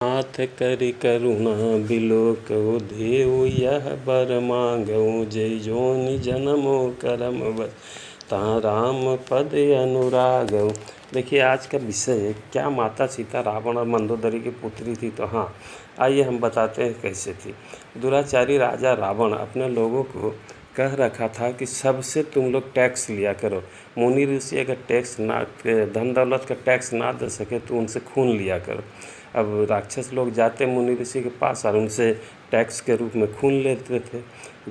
हाथ करि करुणा बिलोकहु देउ यह बर मांगहु जय जोनि जन्मो करम बस ता राम पद अनुरागहु। देखिए आज का विषय है क्या माता सीता रावण और मंदोदरी की पुत्री थी। तो हाँ, आइए हम बताते हैं कैसे थी। दुराचारी राजा रावण अपने लोगों को कह रखा था कि सबसे तुम लोग टैक्स लिया करो। मुनि ऋषि अगर टैक्स ना धन दौलत का टैक्स ना दे सके तो उनसे खून लिया करो। अब राक्षस लोग जाते मुनि ऋषि के पास और उनसे टैक्स के रूप में खून लेते थे।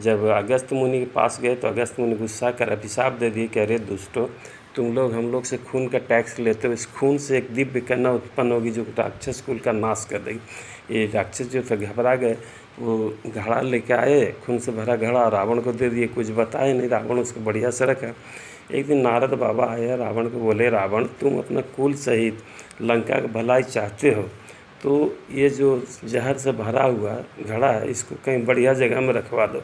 जब अगस्त मुनि के पास गए तो अगस्त मुनि गुस्सा कर अभिशाप दे दिए कि अरे दुष्टो, तुम लोग हम लोग से खून का टैक्स लेते हो, इस खून से एक दिव्य कन्या उत्पन्न होगी जो राक्षस कुल का नाश कर देगी। ये राक्षस जो थे घबरा गए, वो घड़ा लेके आए, खून से भरा घड़ा रावण को दे दिए, कुछ बताए नहीं। रावण उसको बढ़िया से रखा। एक दिन नारद बाबा आए, रावण को बोले, रावण तुम अपना कुल सहित लंका का भलाई चाहते हो तो ये जो जहर से भरा हुआ घड़ा है इसको कहीं बढ़िया जगह में रखवा दो।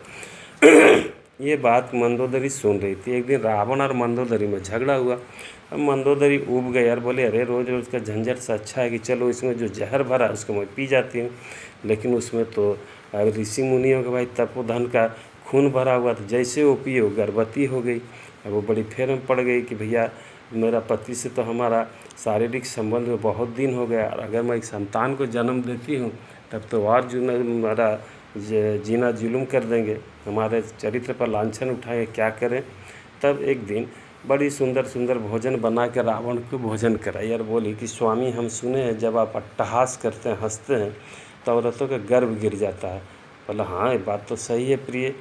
ये बात मंदोदरी सुन रही थी। एक दिन रावण और मंदोदरी में झगड़ा हुआ। अब मंदोदरी ऊब गई यार, बोले अरे रोज़ रोज़ का झंझट से अच्छा है कि चलो इसमें जो जहर भरा है उसको मैं पी जाती हूँ। लेकिन उसमें तो ऋषि मुनियों का भाई तपोधन का खून भरा हुआ था, जैसे वो पिए वो गर्भवती हो गई। अब वो बड़ी फेर में पड़ गई कि भैया मेरा पति से तो हमारा शारीरिक संबंध में बहुत दिन हो गया और अगर मैं एक संतान को जन्म देती हूँ तब तो और जो हमारा जीना जुलूम कर देंगे, हमारे चरित्र पर लांछन उठाएंगे, क्या करें। तब एक दिन बड़ी सुंदर सुंदर भोजन बना के रावण को भोजन कराई और बोली कि स्वामी हम सुने हैं जब आप अट्टहास करते हैं, हंसते हैं तो औरतों का गर्भ गिर जाता है। बोला हाँ ये बात तो सही है प्रिय।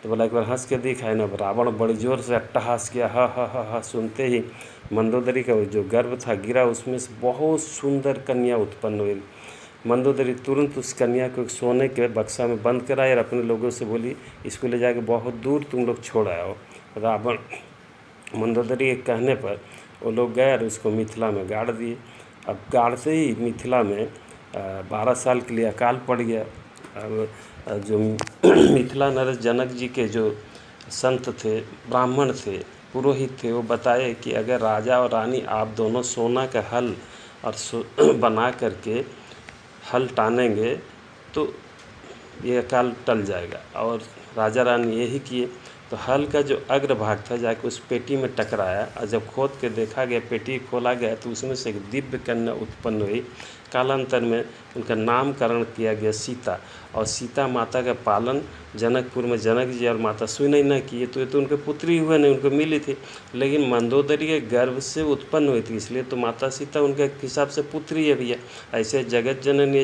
तो बोला एक बार हंस के दिखाए ना। रावण बड़ी जोर से अट्टहास किया, हा हा हा हा। सुनते ही मंदोदरी का जो गर्भ था गिरा, उसमें से बहुत सुंदर कन्या उत्पन्न हुई। मंदोदरी तुरंत उस कन्या को सोने के बक्सा में बंद कराई और अपने लोगों से बोली इसको ले जाके बहुत दूर तुम लोग छोड़ आओ। रावण मंदोदरी के कहने पर वो लोग गए और उसको मिथिला में गाड़ दिए। अब गाड़ते ही मिथिला में 12 साल के लिए अकाल पड़ गया। अब जो मिथिला नरेश जनक जी के जो संत थे, ब्राह्मण थे, पुरोहित थे, वो बताए कि अगर राजा और रानी आप दोनों सोना का हल और बना करके हल टानेंगे तो ये अकाल टल जाएगा। और राजा रानी यही किए। तो हल का जो अग्रभाग था जाके उस पेटी में टकराया और जब खोद के देखा गया, पेटी खोला गया तो उसमें से एक दिव्य कन्या उत्पन्न हुई। कालांतर में उनका नामकरण किया गया सीता। और सीता माता का पालन जनकपुर में जनक जी और माता सुनैना किए। तो ये तो उनके पुत्री हुए नहीं, उनको मिली थी, लेकिन मंदोदरी के गर्भ से उत्पन्न हुई थी, इसलिए तो माता सीता उनके हिसाब से पुत्री है भैया। ऐसे जगत जननी